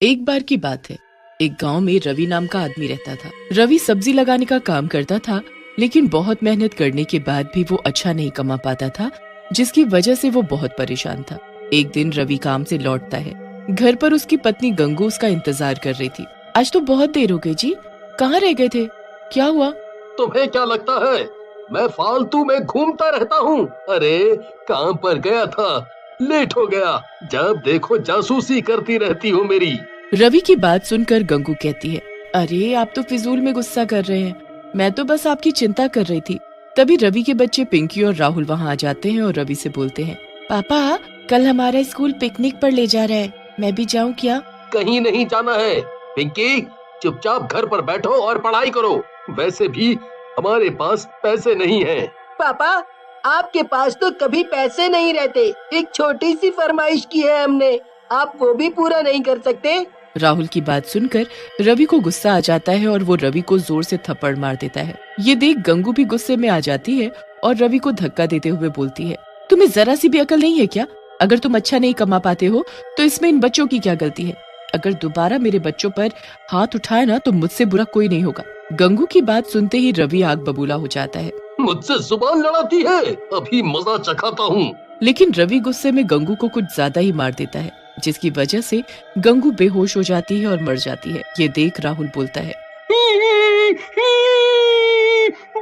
एक बार की बात है, एक गांव में रवि नाम का आदमी रहता था। रवि सब्जी लगाने का काम करता था, लेकिन बहुत मेहनत करने के बाद भी वो अच्छा नहीं कमा पाता था, जिसकी वजह से वो बहुत परेशान था। एक दिन रवि काम से लौटता है। घर पर उसकी पत्नी गंगू उसका इंतजार कर रही थी। आज तो बहुत देर हो गई जी, कहाँ रह गए थे? क्या हुआ? तुम्हें क्या लगता है मैं फालतू में घूमता रहता हूँ? अरे काम पर गया था, लेट हो गया। जब देखो जासूसी करती रहती हो मेरी। रवि की बात सुनकर गंगू कहती है, अरे आप तो फिजूल में गुस्सा कर रहे हैं, मैं तो बस आपकी चिंता कर रही थी। तभी रवि के बच्चे पिंकी और राहुल वहाँ आ जाते हैं और रवि से बोलते हैं, पापा कल हमारा स्कूल पिकनिक पर ले जा रहा है, मैं भी जाऊँ क्या? कहीं नहीं जाना है पिंकी, चुपचाप घर पर बैठो और पढ़ाई करो। वैसे भी हमारे पास पैसे नहीं हैं। पापा, आपके पास तो कभी पैसे नहीं रहते। एक छोटी सी फरमाइश की है हमने, आप वो भी पूरा नहीं कर सकते? राहुल की बात सुनकर रवि को गुस्सा आ जाता है और वो रवि को जोर से थप्पड़ मार देता है। ये देख गंगू भी गुस्से में आ जाती है और रवि को धक्का देते हुए बोलती है, तुम्हें जरा सी भी अकल नहीं है क्या? अगर तुम अच्छा नहीं कमा पाते हो तो इसमें इन बच्चों की क्या गलती है? अगर दोबारा मेरे बच्चों पर हाथ उठाए ना तो मुझसे बुरा कोई नहीं होगा। गंगू की बात सुनते ही रवि आग बबूला हो जाता है। मुझसे जुबान लड़ाती है, अभी मजा चखाता हूँ। लेकिन रवि गुस्से में गंगू को कुछ ज्यादा ही मार देता है, जिसकी वजह से गंगू बेहोश हो जाती है और मर जाती है। ये देख राहुल बोलता है,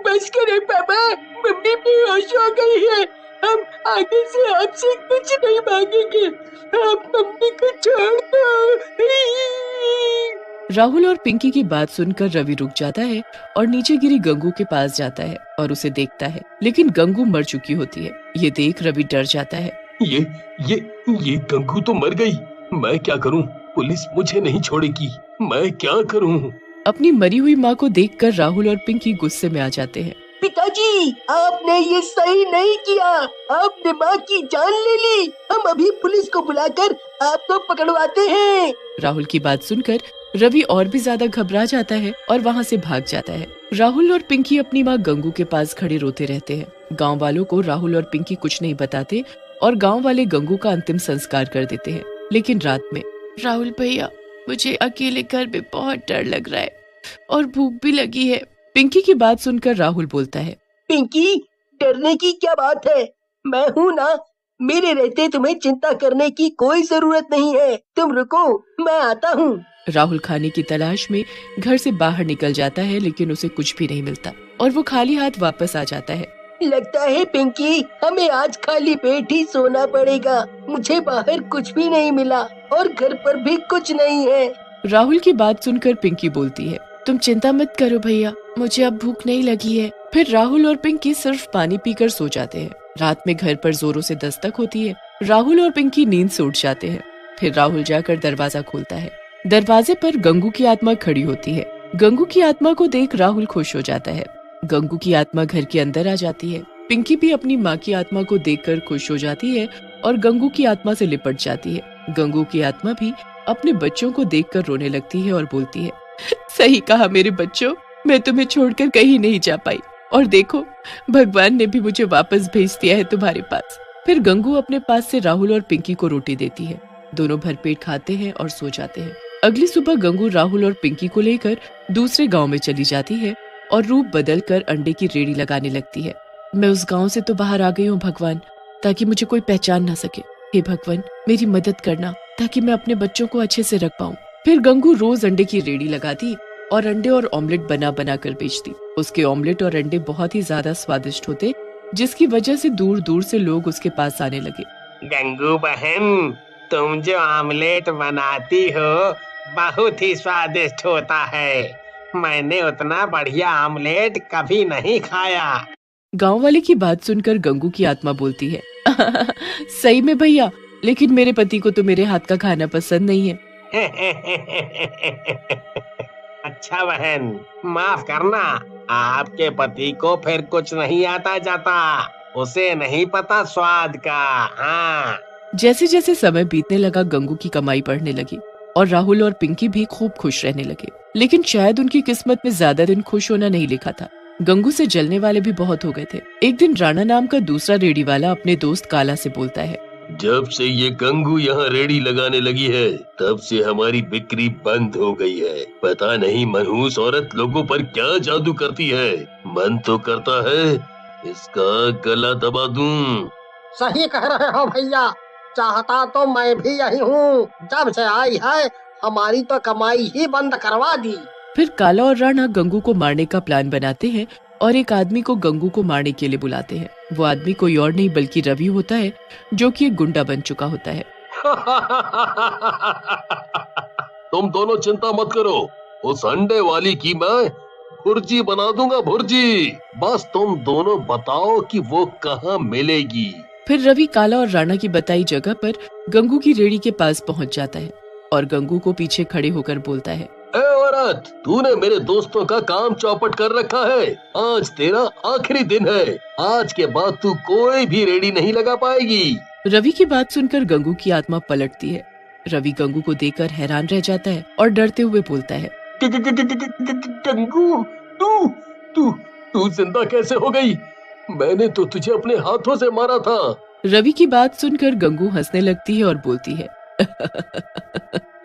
बस करें पापा, मम्मी बेहोश हो गई है। हम आगे से आपसे कुछ नहीं मांगेंगे, आप मम्मी को छोड़ दो। राहुल और पिंकी की बात सुनकर रवि रुक जाता है और नीचे गिरी गंगू के पास जाता है और उसे देखता है, लेकिन गंगू मर चुकी होती है। ये देख रवि डर जाता है। ये गंगू तो मर गई। मैं क्या करूं? पुलिस मुझे नहीं छोड़ेगी, मैं क्या करूं? अपनी मरी हुई माँ को देखकर राहुल और पिंकी गुस्से में आ जाते हैं। पिताजी, आपने ये सही नहीं किया, आपने माँ की जान ले ली। हम अभी पुलिस को बुलाकर आपको पकड़वाते हैं। राहुल की बात सुनकर रवि और भी ज्यादा घबरा जाता है और वहाँ से भाग जाता है। राहुल और पिंकी अपनी माँ गंगू के पास खड़े रोते रहते हैं। गांव वालों को राहुल और पिंकी कुछ नहीं बताते और गांव वाले गंगू का अंतिम संस्कार कर देते हैं। लेकिन रात में, राहुल भैया मुझे अकेले घर में बहुत डर लग रहा है और भूख भी लगी है। पिंकी की बात सुनकर राहुल बोलता है, पिंकी, डरने की क्या बात है? मैं हूँ ना, मेरे रहते तुम्हें चिंता करने की कोई जरूरत नहीं है। तुम रुको, मैं आता हूँ। राहुल खाने की तलाश में घर से बाहर निकल जाता है, लेकिन उसे कुछ भी नहीं मिलता और वो खाली हाथ वापस आ जाता है। लगता है पिंकी, हमें आज खाली पेट ही सोना पड़ेगा। मुझे बाहर कुछ भी नहीं मिला और घर पर भी कुछ नहीं है। राहुल की बात सुनकर पिंकी बोलती है, तुम चिंता मत करो भैया, मुझे अब भूख नहीं लगी है। फिर राहुल और पिंकी सिर्फ पानी पीकर सो जाते हैं। रात में घर पर जोरों से दस्तक होती है। राहुल और पिंकी नींद से उठ जाते हैं। फिर राहुल जाकर दरवाजा खोलता है। दरवाजे पर गंगू की आत्मा खड़ी होती है। गंगू की आत्मा को देख राहुल खुश हो जाता है। गंगू की आत्मा घर के अंदर आ जाती है। पिंकी भी अपनी माँ की आत्मा को देखकर खुश हो जाती है और गंगू की आत्मा से लिपट जाती है। गंगू की आत्मा भी अपने बच्चों को देखकर रोने लगती है और बोलती है, सही कहा मेरे बच्चों, मैं तुम्हें छोड़कर कहीं नहीं जा पाई और देखो भगवान ने भी मुझे वापस भेज दिया है तुम्हारे पास। फिर गंगू अपने पास से राहुल और पिंकी को रोटी देती है। दोनों भरपेट खाते हैं और सो जाते हैं। अगली सुबह गंगू राहुल और पिंकी को लेकर दूसरे गांव में चली जाती है और रूप बदलकर अंडे की रेडी लगाने लगती है। मैं उस गांव से तो बाहर आ गई हूँ भगवान, ताकि मुझे कोई पहचान ना सके। हे भगवान, मेरी मदद करना ताकि मैं अपने बच्चों को अच्छे से रख पाऊँ। फिर गंगू रोज अंडे की रेडी लगाती और अंडे और ऑमलेट बना बना कर बेचती। उसके ऑमलेट और अंडे बहुत ही ज्यादा स्वादिष्ट होते, जिसकी वजह से दूर दूर से लोग उसके पास आने लगे। गंगू बहन, तुम जो ऑमलेट बनाती हो बहुत ही स्वादिष्ट होता है। मैंने उतना बढ़िया ऑमलेट कभी नहीं खाया। गांव वाले की बात सुनकर गंगू की आत्मा बोलती है, सही में भैया, लेकिन मेरे पति को तो मेरे हाथ का खाना पसंद नहीं है। अच्छा बहन, माफ करना, आपके पति को फिर कुछ नहीं आता जाता, उसे नहीं पता स्वाद का। हाँ। जैसे जैसे समय बीतने लगा गंगू की कमाई बढ़ने लगी और राहुल और पिंकी भी खूब खुश रहने लगे। लेकिन शायद उनकी किस्मत में ज्यादा दिन खुश होना नहीं लिखा था। गंगू से जलने वाले भी बहुत हो गए थे। एक दिन राणा नाम का दूसरा रेडी वाला अपने दोस्त काला से बोलता है, जब से ये गंगू यहाँ रेड़ी लगाने लगी है तब से हमारी बिक्री बंद हो गई है। पता नहीं मनहूस औरत लोगों पर क्या जादू करती है। मन तो करता है इसका गला दबा दूं। सही कह रहे हो भैया, चाहता तो मैं भी यही हूँ। जब से आई है हमारी तो कमाई ही बंद करवा दी। फिर काला और राणा गंगू को मारने का प्लान बनाते हैं और एक आदमी को गंगू को मारने के लिए बुलाते हैं। वो आदमी कोई और नहीं बल्कि रवि होता है, जो कि एक गुंडा बन चुका होता है। तुम दोनों चिंता मत करो, उस अंडे वाली की मैं भुर्जी बना दूंगा, भुर्जी। बस तुम दोनों बताओ कि वो कहाँ मिलेगी। फिर रवि काला और राणा की बताई जगह पर गंगू की रेड़ी के पास पहुंच जाता है और गंगू को पीछे खड़े होकर बोलता है, ए औरत, तूने मेरे दोस्तों का काम चौपट कर रखा है। आज तेरा आखिरी दिन है। आज के बाद तू कोई भी रेड़ी नहीं लगा पाएगी। रवि की बात सुनकर गंगू की आत्मा पलटती है। रवि गंगू को देखकर हैरान रह जाता है और डरते हुए बोलता है, गंगू, तू जिंदा कैसे हो गई? मैंने तो तुझे अपने हाथों से मारा था। रवि की बात सुनकर गंगू हंसने लगती है और बोलती है,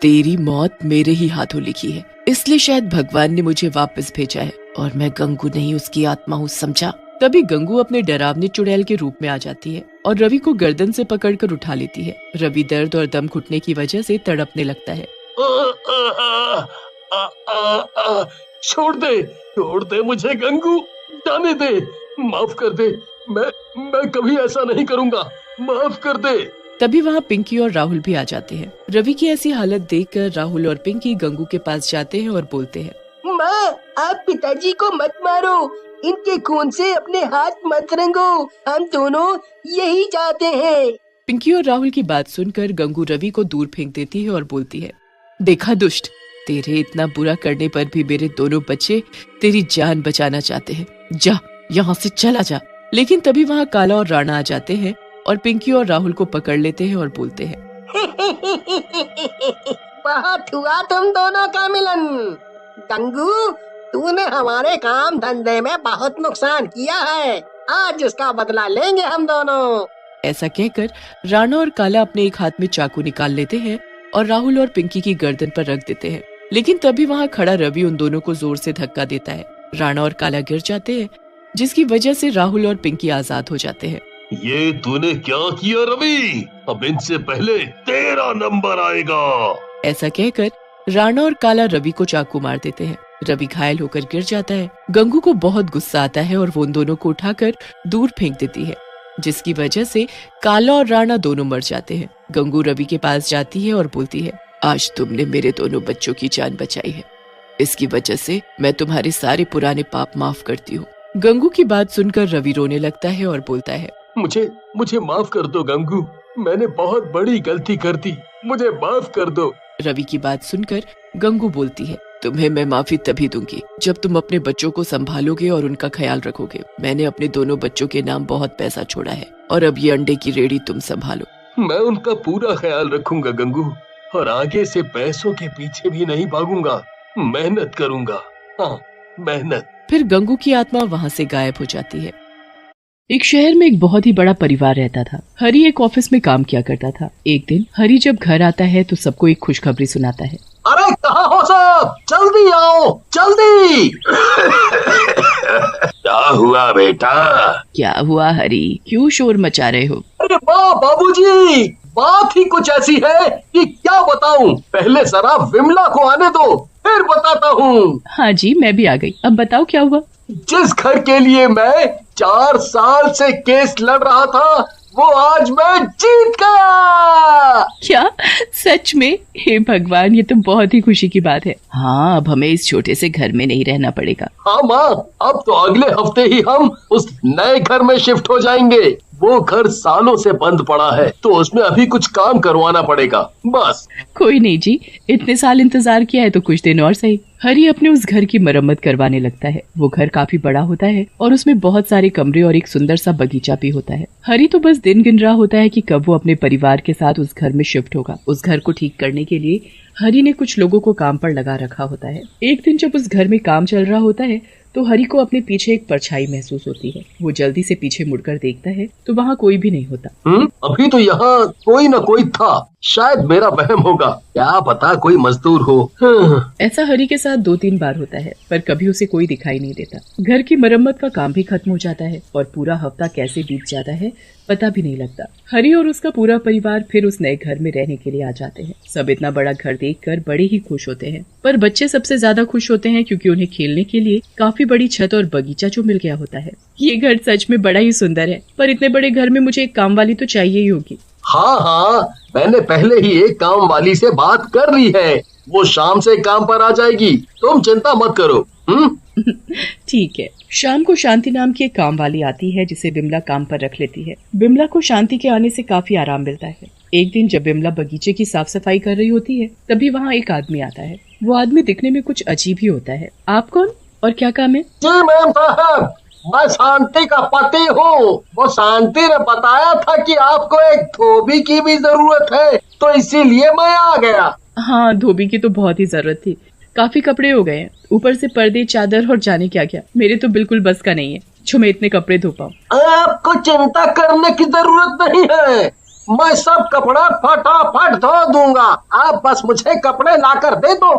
तेरी मौत मेरे ही हाथों लिखी है, इसलिए शायद भगवान ने मुझे वापस भेजा है और मैं गंगू नहीं उसकी आत्मा हूँ, समझा। तभी गंगू अपने डरावने चुड़ैल के रूप में आ जाती है और रवि को गर्दन से पकड़कर उठा लेती है। रवि दर्द और दम घुटने की वजह से तड़पने लगता है। छोड़ दे मुझे गंगू, जाने दे, माफ कर दे। मैं कभी ऐसा नहीं करूँगा, माफ कर दे। तभी वहाँ पिंकी और राहुल भी आ जाते हैं। रवि की ऐसी हालत देखकर राहुल और पिंकी गंगू के पास जाते हैं और बोलते हैं, माँ, आप पिताजी को मत मारो, इनके खून से अपने हाथ मत रंगो, हम दोनों यही चाहते हैं। पिंकी और राहुल की बात सुनकर गंगू रवि को दूर फेंक देती है और बोलती है, देखा दुष्ट, तेरे इतना बुरा करने पर भी मेरे दोनों बच्चे तेरी जान बचाना चाहते हैं, जा यहाँ से चला जा। लेकिन तभी वहाँ काला और राणा आ जाते हैं और पिंकी और राहुल को पकड़ लेते हैं और बोलते हैं, बहुत हुआ तुम दोनों का मिलन। गंगू, तूने हमारे काम धंधे में बहुत नुकसान किया है, आज उसका बदला लेंगे हम दोनों। ऐसा कहकर राणा और काला अपने एक हाथ में चाकू निकाल लेते हैं और राहुल और पिंकी की गर्दन पर रख देते हैं। लेकिन तभी वहाँ खड़ा रवि उन दोनों को जोर से धक्का देता है। राणा और काला गिर जाते हैं, जिसकी वजह से राहुल और पिंकी आजाद हो जाते हैं। ये तूने क्या किया रवि? अब इनसे पहले तेरा नंबर आएगा। ऐसा कहकर राणा और काला रवि को चाकू मार देते हैं। रवि घायल होकर गिर जाता है। गंगू को बहुत गुस्सा आता है और वो उन दोनों को उठाकर दूर फेंक देती है, जिसकी वजह से काला और राणा दोनों मर जाते हैं। गंगू रवि के पास जाती है और बोलती है, आज तुमने मेरे दोनों बच्चों की जान बचाई है, इसकी वजह से मैं तुम्हारे सारे पुराने पाप माफ करती हूँ। गंगू की बात सुनकर रवि रोने लगता है और बोलता है, मुझे माफ कर दो गंगू, मैंने बहुत बड़ी गलती कर दी, मुझे माफ कर दो। रवि की बात सुनकर गंगू बोलती है, तुम्हें मैं माफी तभी दूंगी जब तुम अपने बच्चों को संभालोगे और उनका ख्याल रखोगे। मैंने अपने दोनों बच्चों के नाम बहुत पैसा छोड़ा है और अब ये अंडे की रेड़ी तुम संभालो। मैं उनका पूरा ख्याल रखूंगा गंगू, और आगे से पैसों के पीछे भी नहीं भागूंगा, मेहनत करूंगा। हाँ, मेहनत। फिर गंगू की आत्मा वहाँ से गायब हो जाती है। एक शहर में एक बहुत ही बड़ा परिवार रहता था। हरी एक ऑफिस में काम किया करता था। एक दिन हरी जब घर आता है तो सबको एक खुशखबरी सुनाता है। अरे कहाँ हो सब, जल्दी आओ, जल्दी। क्या हुआ बेटा? क्या हुआ हरी, क्यों शोर मचा रहे हो? अरे वाह बाबूजी, बात ही कुछ ऐसी है कि क्या बताऊं। पहले जरा विमला को आने दो, फिर बताता हूँ। हाँ जी, मैं भी आ गई, अब बताओ क्या हुआ। जिस घर के लिए मैं 4 साल से केस लड़ रहा था, वो आज मैं जीत गया। क्या सच में? हे भगवान, ये तो बहुत ही खुशी की बात है। हाँ, अब हमें इस छोटे से घर में नहीं रहना पड़ेगा। हाँ माँ, अब तो अगले हफ्ते ही हम उस नए घर में शिफ्ट हो जाएंगे। वो घर सालों से बंद पड़ा है, तो उसमें अभी कुछ काम करवाना पड़ेगा, बस। कोई नहीं जी, इतने साल इंतजार किया है तो कुछ दिन और सही। हरी अपने उस घर की मरम्मत करवाने लगता है। वो घर काफी बड़ा होता है और उसमें बहुत सारे कमरे और एक सुंदर सा बगीचा भी होता है। हरी तो बस दिन गिन रहा होता है कि कब वो अपने परिवार के साथ उस घर में शिफ्ट होगा। उस घर को ठीक करने के लिए हरी ने कुछ लोगों को काम पर लगा रखा होता है। एक दिन जब उस घर में काम चल रहा होता है तो हरि को अपने पीछे एक परछाई महसूस होती है। वो जल्दी से पीछे मुड़कर देखता है तो वहाँ कोई भी नहीं होता। अभी तो यहाँ कोई न कोई था, शायद मेरा वहम होगा, क्या पता कोई मजदूर हो। ऐसा हरि के साथ 2-3 बार होता है, पर कभी उसे कोई दिखाई नहीं देता। घर की मरम्मत का काम भी खत्म हो जाता है और पूरा हफ्ता कैसे बीत जाता है पता भी नहीं लगता। हरि और उसका पूरा परिवार फिर उस नए घर में रहने के लिए आ जाते हैं। सब इतना बड़ा घर देखकर बड़े ही खुश होते हैं, पर बच्चे सबसे ज्यादा खुश होते हैं क्योंकि उन्हें खेलने के लिए काफी बड़ी छत और बगीचा जो मिल गया होता है। ये घर सच में बड़ा ही सुंदर है, पर इतने बड़े घर में मुझे एक काम वाली तो चाहिए ही होगी। हाँ, मैंने पहले ही एक काम वाली से बात कर ली है, वो शाम से काम पर आ जाएगी, तुम चिंता मत करो। ठीक है। शाम को शांति नाम की एक काम वाली आती है जिसे बिमला काम पर रख लेती है। बिमला को शांति के आने से काफी आराम मिलता है। एक दिन जब बिमला बगीचे की साफ सफाई कर रही होती है तभी वहाँ एक आदमी आता है। वो आदमी दिखने में कुछ अजीब ही होता है। आप कौन और क्या काम है? जी मैम साहब, मैं शांति का पति हूँ। वो शांति ने बताया था कि आपको एक धोबी की भी जरूरत है, तो इसीलिए मैं आ गया। हाँ, धोबी की तो बहुत ही जरूरत थी। काफी कपड़े हो गए हैं, ऊपर से पर्दे, चादर और जाने क्या क्या। मेरे तो बिल्कुल बस का नहीं है जो मैं इतने कपड़े धो पाऊँ। आपको चिंता करने की जरूरत नहीं है, मैं सब कपड़ा फटाफट धो दूंगा। आप बस मुझे कपड़े लाकर दे दो।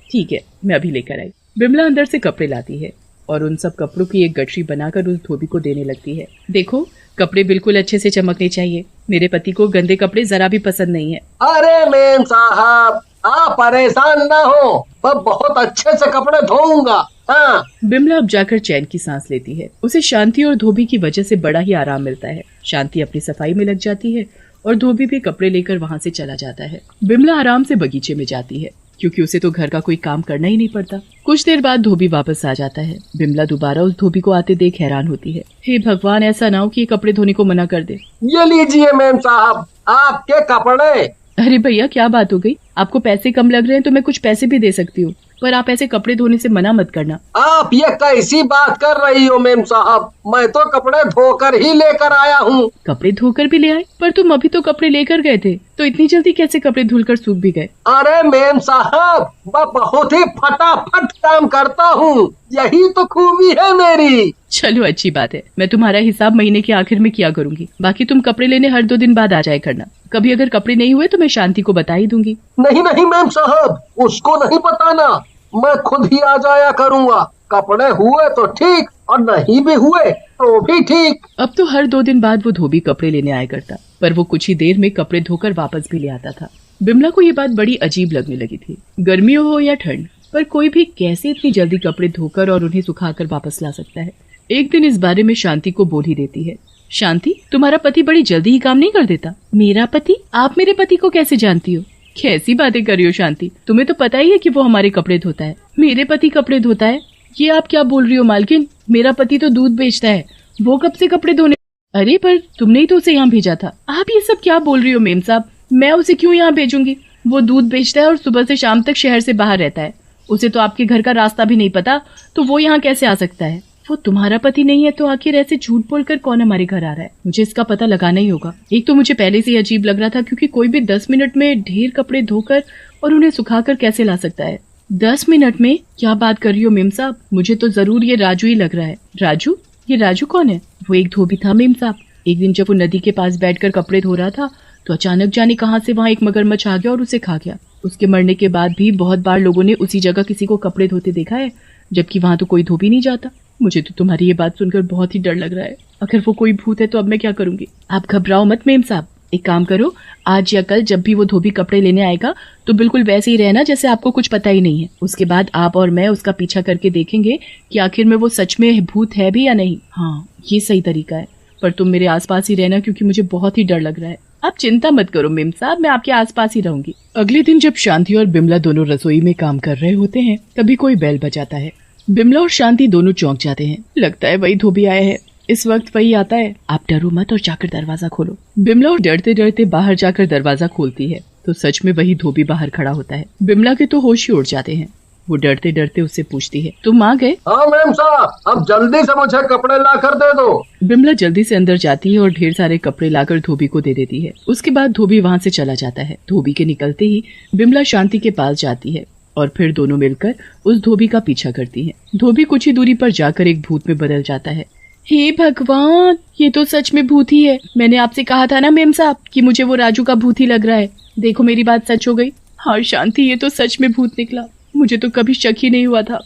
ठीक है, मैं अभी लेकर आई। बिमला अंदर से कपड़े लाती है और उन सब कपड़ों की एक गठरी बनाकर उस धोबी को देने लगती है। देखो, कपड़े बिल्कुल अच्छे से चमकने चाहिए। मेरे पति को गंदे कपड़े जरा भी पसंद नहीं है। अरे मैम साहब, आप परेशान न हो, मैं बहुत अच्छे से कपड़े धोऊंगा। हाँ। बिमला अब जाकर चैन की सांस लेती है। उसे शांति और धोबी की वजह से बड़ा ही आराम मिलता है। शांति अपनी सफाई में लग जाती है और धोबी भी कपड़े लेकर वहाँ से चला जाता है। बिमला आराम से बगीचे में जाती है क्योंकि उसे तो घर का कोई काम करना ही नहीं पड़ता। कुछ देर बाद धोबी वापस आ जाता है। बिमला दोबारा उस धोबी को आते देख हैरान होती है। हे भगवान, ऐसा ना हो कि ये कपड़े धोने को मना कर दे। ये लीजिए मैम साहब, आपके कपड़े। अरे भैया, क्या बात हो गई? आपको पैसे कम लग रहे हैं तो मैं कुछ पैसे भी दे सकती हूँ, पर आप ऐसे कपड़े धोने से मना मत करना। आप ये कैसी बात कर रही हो मैम साहब, मैं तो कपड़े धोकर ही लेकर आया हूँ। कपड़े धोकर भी ले आए? पर तुम अभी तो कपड़े लेकर गए थे, तो इतनी जल्दी कैसे कपड़े धुलकर सूख भी गए? अरे मैम साहब, मैं बहुत ही फटाफट काम करता हूँ, यही तो खूबी है मेरी। चलो अच्छी बात है, मैं तुम्हारा हिसाब महीने के आखिर में किया करूँगी। बाकी तुम कपड़े लेने हर 2 दिन बाद आ जाया करना। कभी अगर कपड़े नहीं हुए तो मैं शांति को बता ही दूंगी। नहीं नहीं मैम साहब, उसको नहीं बताना, मैं खुद ही आ जाया करूँगा। कपड़े हुए तो ठीक और नहीं भी हुए तो भी ठीक। अब तो हर 2 दिन बाद वो धोबी कपड़े लेने आया करता, पर वो कुछ ही देर में कपड़े धोकर वापस भी ले आता था। बिमला को ये बात बड़ी अजीब लगने लगी थी। गर्मियों हो या ठंड, पर कोई भी कैसे इतनी जल्दी कपड़े धोकर और उन्हें सुखाकर वापस ला सकता है। एक दिन इस बारे में शांति को बोल ही देती है। शांति, तुम्हारा पति बड़ी जल्दी ही काम नहीं कर देता? मेरा पति? आप मेरे पति को कैसे जानती हो? कैसी बातें कर रही हो शांति, तुम्हें तो पता ही है कि वो हमारे कपड़े धोता है। मेरे पति कपड़े धोता है? ये आप क्या बोल रही हो मालकिन? मेरा पति तो दूध बेचता है, वो कब से कपड़े धोने? अरे पर तुमने ही तो उसे यहाँ भेजा था। आप ये सब क्या बोल रही हो मेम साहब? मैं उसे क्यों यहाँ भेजूंगी? वो दूध बेचता है और सुबह से शाम तक शहर से बाहर रहता है। उसे तो आपके घर का रास्ता भी नहीं पता, तो वो यहाँ कैसे आ सकता है? वो तुम्हारा पति नहीं है तो आखिर ऐसे झूठ बोलकर कौन हमारे घर आ रहा है? मुझे इसका पता लगाना ही होगा। एक तो मुझे पहले से ही अजीब लग रहा था क्योंकि कोई भी 10 मिनट में ढेर कपड़े धोकर और उन्हें सुखाकर कैसे ला सकता है? 10 मिनट में? क्या बात कर रही हो मेम साहब? मुझे तो जरूर ये राजू ही लग रहा है। राजू? ये राजू कौन है? वो एक धोबी था मेम साहब। एक दिन जब वो नदी के पास बैठकर कपड़े धो रहा था तो अचानक जाने कहां से वहाँ एक मगरमच्छ आ गया और उसे खा गया। उसके मरने के बाद भी बहुत बार लोगों ने उसी जगह किसी को कपड़े धोते देखा है, जबकि वहाँ तो कोई धोबी नहीं जाता। मुझे तो तुम्हारी ये बात सुनकर बहुत ही डर लग रहा है। अगर वो कोई भूत है तो अब मैं क्या करूंगी? आप घबराओ मत मेम साहब। एक काम करो, आज या कल जब भी वो धोबी कपड़े लेने आएगा तो बिल्कुल वैसे ही रहना जैसे आपको कुछ पता ही नहीं है। उसके बाद आप और मैं उसका पीछा करके देखेंगे कि आखिर में वो सच में भूत है भी या नहीं। हाँ, ये सही तरीका है। पर तुम मेरे आसपास ही रहना क्योंकि मुझे बहुत ही डर लग रहा है। आप चिंता मत करो मेम साहब, मैं आपके आसपास ही रहूंगी। अगले दिन जब शांति और बिमला दोनों रसोई में काम कर रहे होते हैं तभी कोई बेल बजाता है। बिमला और शांति दोनों चौंक जाते हैं। लगता है वही धोबी आया है। इस वक्त वही आता है। आप डरो मत और जाकर दरवाजा खोलो। बिमला और डरते डरते बाहर जाकर दरवाजा खोलती है तो सच में वही धोबी बाहर खड़ा होता है। बिमला के तो होश ही उड़ जाते हैं। वो डरते डरते उससे पूछती है, तुम आ गए? हाँ मैम साहब, अब जल्दी से मुझे कपड़े लाकर दे दो। बिमला जल्दी से अंदर जाती है और ढेर सारे कपड़े लाकर धोबी को दे देती है। उसके बाद धोबी वहाँ से चला जाता है। धोबी के निकलते ही बिमला शांति के पास जाती है। और फिर दोनों मिलकर उस धोबी का पीछा करती हैं। धोबी कुछ ही दूरी पर जाकर एक भूत में बदल जाता है। हे भगवान, ये तो सच में भूत ही है। मैंने आपसे कहा था ना मेम साहब कि मुझे वो राजू का भूत ही लग रहा है। देखो मेरी बात सच हो गई। हाँ शांति, ये तो सच में भूत निकला। मुझे तो कभी शक ही नहीं हुआ था।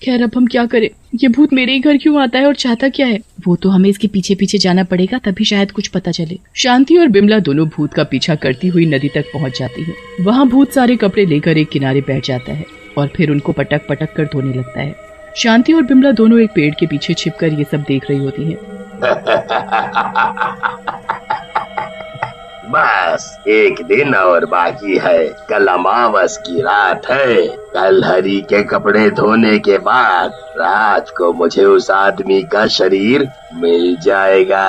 खैर अब हम क्या करें, ये भूत मेरे ही घर क्यों आता है और चाहता क्या है? वो तो हमें इसके पीछे पीछे जाना पड़ेगा, तभी शायद कुछ पता चले। शांति और बिमला दोनों भूत का पीछा करती हुई नदी तक पहुंच जाती है। वहाँ भूत सारे कपड़े लेकर एक किनारे बैठ जाता है और फिर उनको पटक पटक कर धोने लगता है। शांति और बिमला दोनों एक पेड़ के पीछे छिपकर ये सब देख रही होती हैं। बस एक दिन और बाकी है, कल अमावस की रात है। कल हरी के कपड़े धोने के बाद रात को मुझे उस आदमी का शरीर मिल जाएगा।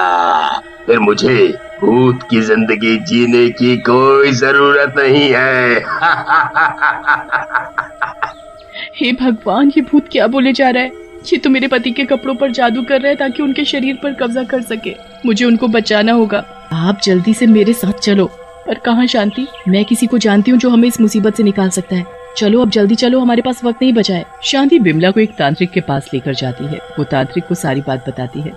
फिर मुझे भूत की जिंदगी जीने की कोई जरूरत नहीं है। हे भगवान, ये भूत क्या बोले जा रहा है? ये तो मेरे पति के कपड़ों पर जादू कर रहा है ताकि उनके शरीर पर कब्जा कर सके। मुझे उनको बचाना होगा। आप जल्दी से मेरे साथ चलो। पर कहाँ शांति? मैं किसी को जानती हूँ जो हमें इस मुसीबत से निकाल सकता है। चलो अब जल्दी चलो, हमारे पास वक्त नहीं बचा है। शांति बिमला को एक तांत्रिक के पास लेकर जाती है। वो तांत्रिक को सारी बात बताती है।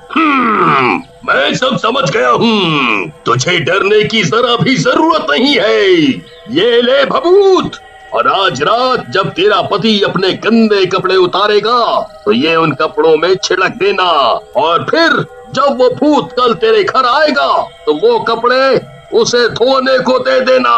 मैं सब समझ गया हूँ। तुझे डरने की जरा भी जरूरत नहीं है। ये ले भभूत, और आज रात जब तेरा पति अपने गंदे कपड़े उतारेगा तो ये उन कपड़ों में छिड़क देना, और फिर जब वो भूत कल तेरे घर आएगा तो वो कपड़े उसे धोने को दे देना।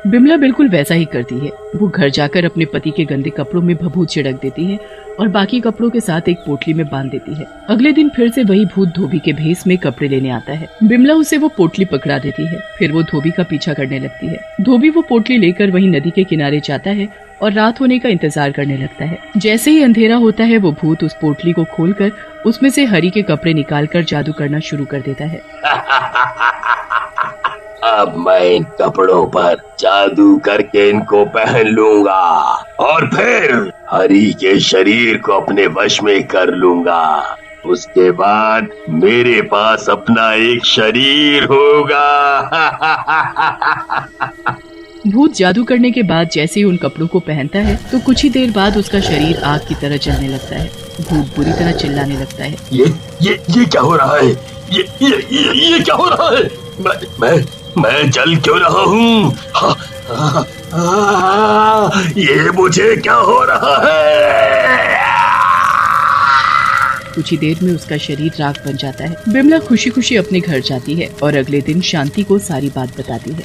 बिमला बिल्कुल वैसा ही करती है। वो घर जाकर अपने पति के गंदे कपड़ों में भभूत छिड़क देती है और बाकी कपड़ों के साथ एक पोटली में बांध देती है। अगले दिन फिर से वही भूत धोबी के भेष में कपड़े लेने आता है। बिमला उसे वो पोटली पकड़ा देती है। फिर वो धोबी का पीछा करने लगती है। धोबी वो पोटली लेकर वही नदी के किनारे जाता है और रात होने का इंतजार करने लगता है। जैसे ही अंधेरा होता है वो भूत उस पोटली को खोलकर उसमें से हरी के कपड़े निकालकर जादू करना शुरू कर देता है। अब मैं इन कपड़ों पर जादू करके इनको पहन लूंगा और फिर हरी के शरीर को अपने वश में कर लूंगा। उसके बाद मेरे पास अपना एक शरीर होगा। भूत जादू करने के बाद जैसे ही उन कपड़ों को पहनता है तो कुछ ही देर बाद उसका शरीर आग की तरह जलने लगता है। भूत बुरी तरह चिल्लाने लगता है। ये क्या हो रहा है? ये क्या हो रहा है? मैं जल क्यों रहा हूँ? ये मुझे क्या हो रहा है? कुछ ही देर में उसका शरीर राख बन जाता है। बिमला खुशी खुशी अपने घर जाती है और अगले दिन शांति को सारी बात बताती है।